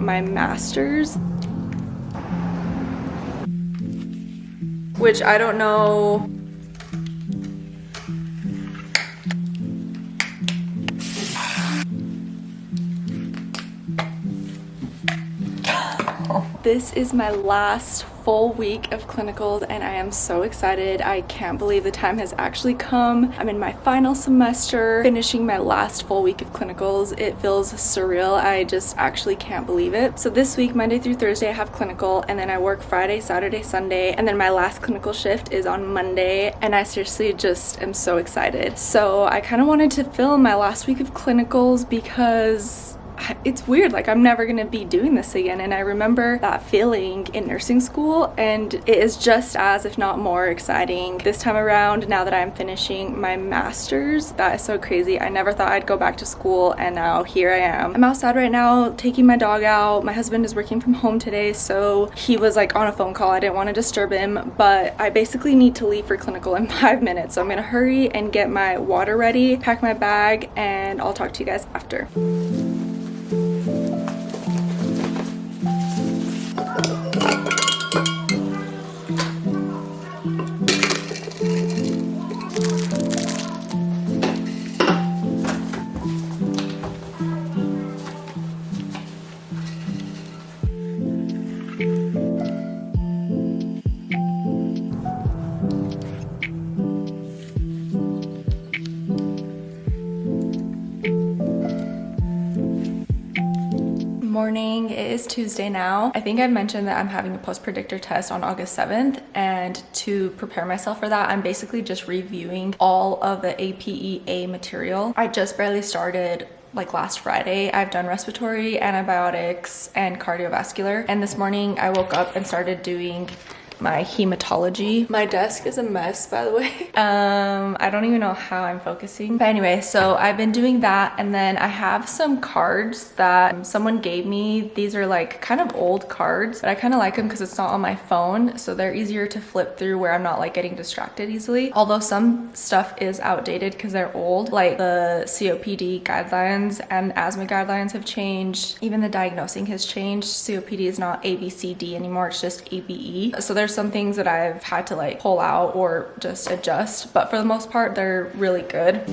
my master's, which I don't know. This is my last full week of clinicals and I am so excited. I can't believe the time has actually come. I'm in my final semester, finishing my last full week of clinicals. It feels surreal. I just actually can't believe it. So this week, Monday through Thursday, I have clinical, and then I work Friday, Saturday, Sunday, and then my last clinical shift is on Monday, and I seriously just am so excited. So I kind of wanted to film my last week of clinicals because it's weird, like I'm never gonna be doing this again, and I remember that feeling in nursing school, and it is just as, if not more, exciting this time around now that I'm finishing my master's. That is so crazy. I never thought I'd go back to school, and now here I am. I'm outside right now taking my dog out. My husband is working from home today, so he was like on a phone call. I didn't want to disturb him, but I basically need to leave for clinical in 5 minutes, so I'm gonna hurry and get my water ready, pack my bag, and I'll talk to you guys after. Morning. It is Tuesday now. I think I mentioned that I'm having a post predictor test on August 7th, and to prepare myself for that, I'm basically just reviewing all of the APEA material. I just barely started like last Friday. I've done respiratory, antibiotics, and cardiovascular, and this morning I woke up and started doing my hematology. My desk is a mess, by the way. I don't even know how I'm focusing. But anyway, so I've been doing that, and then I have some cards that someone gave me. These are like kind of old cards, but I kind of like them because it's not on my phone, so they're easier to flip through where I'm not like getting distracted easily. Although some stuff is outdated because they're old, like the COPD guidelines and asthma guidelines have changed. Even the diagnosing has changed. COPD is not ABCD anymore, it's just ABE. So there's some things that I've had to like pull out or just adjust, but for the most part they're really good.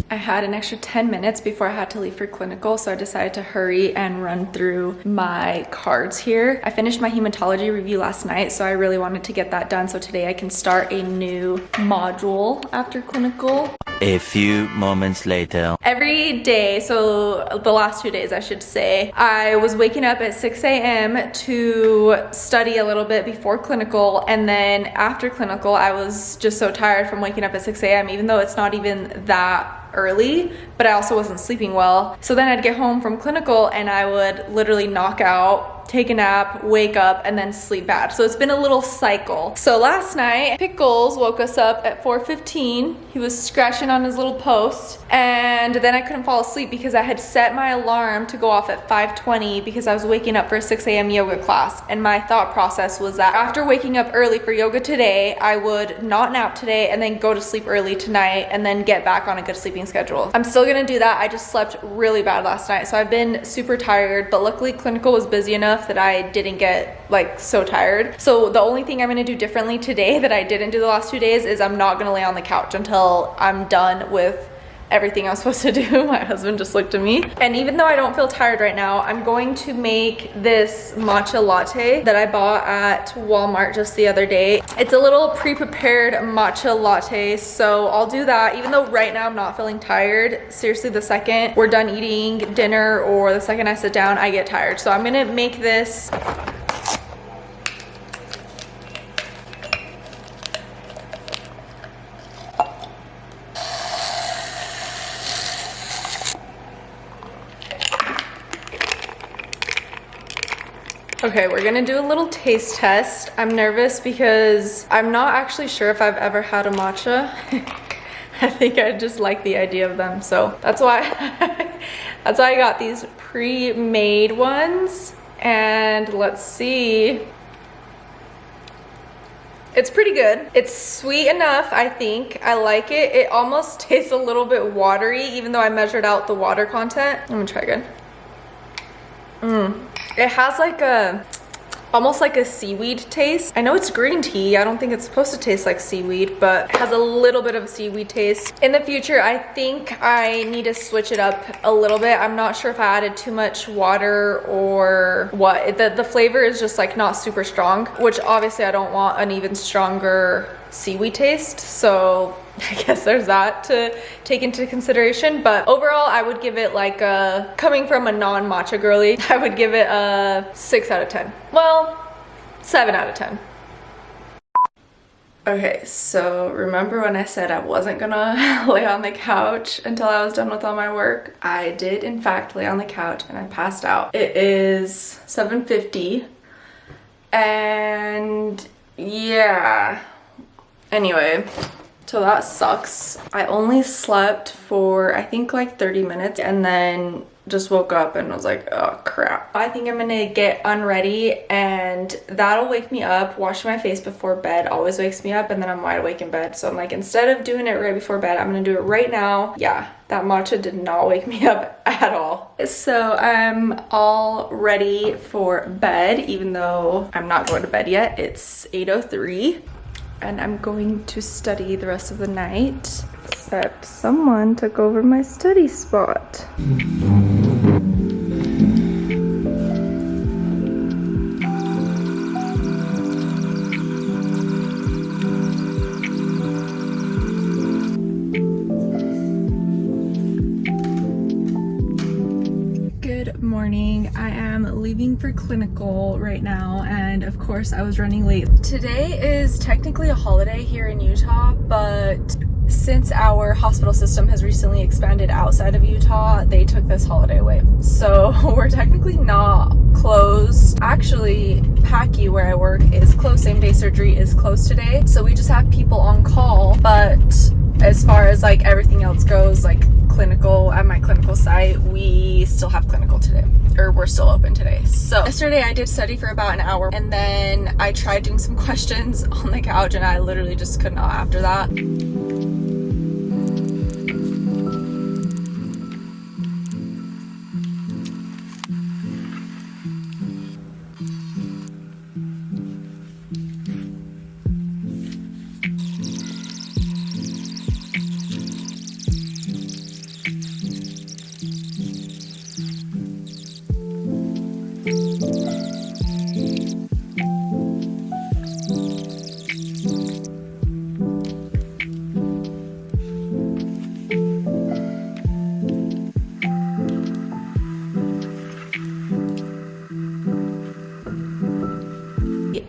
I had an extra 10 minutes before I had to leave for clinical, so I decided to hurry and run through my cards here. I finished my hematology review last night, so I really wanted to get that done so today I can start a new module after clinical. A few moments later. Every day, so the last 2 days I should say, I was waking up at 6 a.m. to study a little bit before clinical, and then after clinical I was just so tired from waking up at 6 a.m. even though it's not even that early, but I also wasn't sleeping well. So then I'd get home from clinical and I would literally knock out, take a nap, wake up, and then sleep bad. So it's been a little cycle. So last night, Pickles woke us up at 4:15. He was scratching on his little post, and then I couldn't fall asleep because I had set my alarm to go off at 5:20 because I was waking up for a 6 a.m. yoga class. And my thought process was that after waking up early for yoga today, I would not nap today and then go to sleep early tonight and then get back on a good sleeping schedule. I'm still gonna do that. I just slept really bad last night, so I've been super tired, but luckily clinical was busy enough that I didn't get like so tired. So the only thing I'm gonna do differently today that I didn't do the last 2 days is I'm not gonna lay on the couch until I'm done with everything I'm supposed to do. My husband just looked at me. And even though I don't feel tired right now, I'm going to make this matcha latte that I bought at Walmart just the other day. It's a little pre-prepared matcha latte, so I'll do that. Even though right now I'm not feeling tired, seriously, the second we're done eating dinner or the second I sit down, I get tired. So I'm gonna make this. Okay, we're gonna do a little taste test. I'm nervous because I'm not actually sure if I've ever had a matcha. I think I just like the idea of them, so that's why that's why I got these pre-made ones. And let's see. It's pretty good. It's sweet enough, I think. I like it. It almost tastes a little bit watery, even though I measured out the water content. I'm gonna try again. It has like almost like a seaweed taste. I know it's green tea. I don't think it's supposed to taste like seaweed, but it has a little bit of a seaweed taste. In the future, I think I need to switch it up a little bit. I'm not sure if I added too much water or what. The flavor is just like not super strong, which obviously I don't want an even stronger seaweed taste. So I guess there's that to take into consideration. But overall, I would give it like a, coming from a non-matcha girly, I would give it a 6 out of 10. Well, 7 out of 10. Okay, so remember when I said I wasn't gonna lay on the couch until I was done with all my work? I did in fact lay on the couch and I passed out. It is 7:50 and yeah. Anyway, so that sucks. I only slept for I think like 30 minutes and then just woke up and was like, oh crap. I think I'm gonna get unready and that'll wake me up. Washing my face before bed always wakes me up and then I'm wide awake in bed. So I'm like, instead of doing it right before bed, I'm gonna do it right now. Yeah, that matcha did not wake me up at all. So I'm all ready for bed, even though I'm not going to bed yet. It's 8:03. And I'm going to study the rest of the night. Except someone took over my study spot. Good morning. I am leaving for clinical right now, and of course I was running late. Today is technically a holiday here in Utah, but since our hospital system has recently expanded outside of Utah, they took this holiday away. So we're technically not closed. Actually, PACU where I work is closed. Same day surgery is closed today. So we just have people on call, but as far as like everything else goes, like clinical at my clinical site, we still have clinical today, or we're still open today. So yesterday I did study for about an hour and then I tried doing some questions on the couch and I literally just could not after that.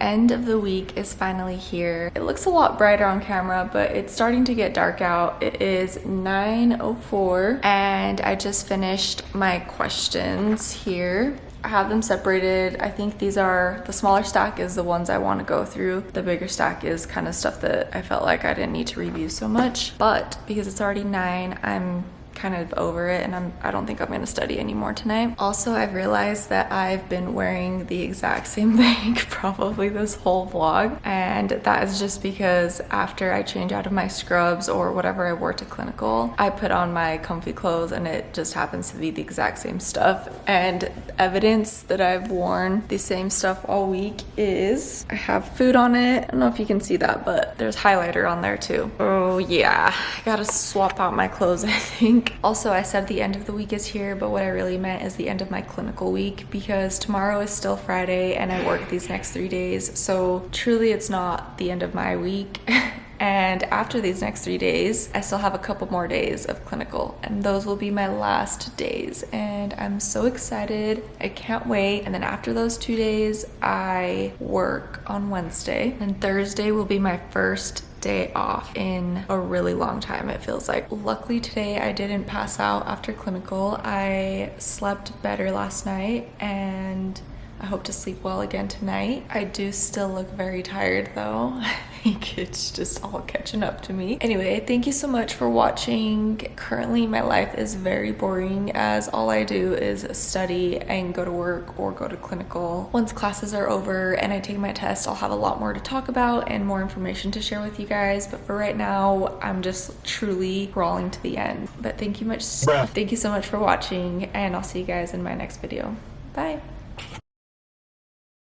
End of the week is finally here. It looks a lot brighter on camera, but it's starting to get dark out. It is 9:04 and I just finished my questions here. I have them separated. I think these are, the smaller stack is the ones I want to go through. The bigger stack is kind of stuff that I felt like I didn't need to review so much. But because it's already 9, I'm kind of over it and I don't think I'm gonna study anymore tonight. Also, I've realized that I've been wearing the exact same thing probably this whole vlog, and that is just because after I change out of my scrubs or whatever I wore to clinical, I put on my comfy clothes and it just happens to be the exact same stuff. And evidence that I've worn the same stuff all week is I have food on it. I don't know if you can see that, but there's highlighter on there too. Oh yeah, I gotta swap out my clothes, I think. Also, I said the end of the week is here, but what I really meant is the end of my clinical week, because tomorrow is still Friday and I work these next 3 days. So truly it's not the end of my week. And after these next 3 days, I still have a couple more days of clinical and those will be my last days. And I'm so excited. I can't wait. And then after those 2 days, I work on Wednesday and Thursday will be my first day off in a really long time, it feels like. Luckily today I didn't pass out after clinical. I slept better last night and I hope to sleep well again tonight. I do still look very tired though. I think it's just all catching up to me. Anyway, thank you so much for watching. Currently my life is very boring as all I do is study and go to work or go to clinical. Once classes are over and I take my test, I'll have a lot more to talk about and more information to share with you guys. But for right now, I'm just truly crawling to the end. But thank you so much for watching, and I'll see you guys in my next video. Bye.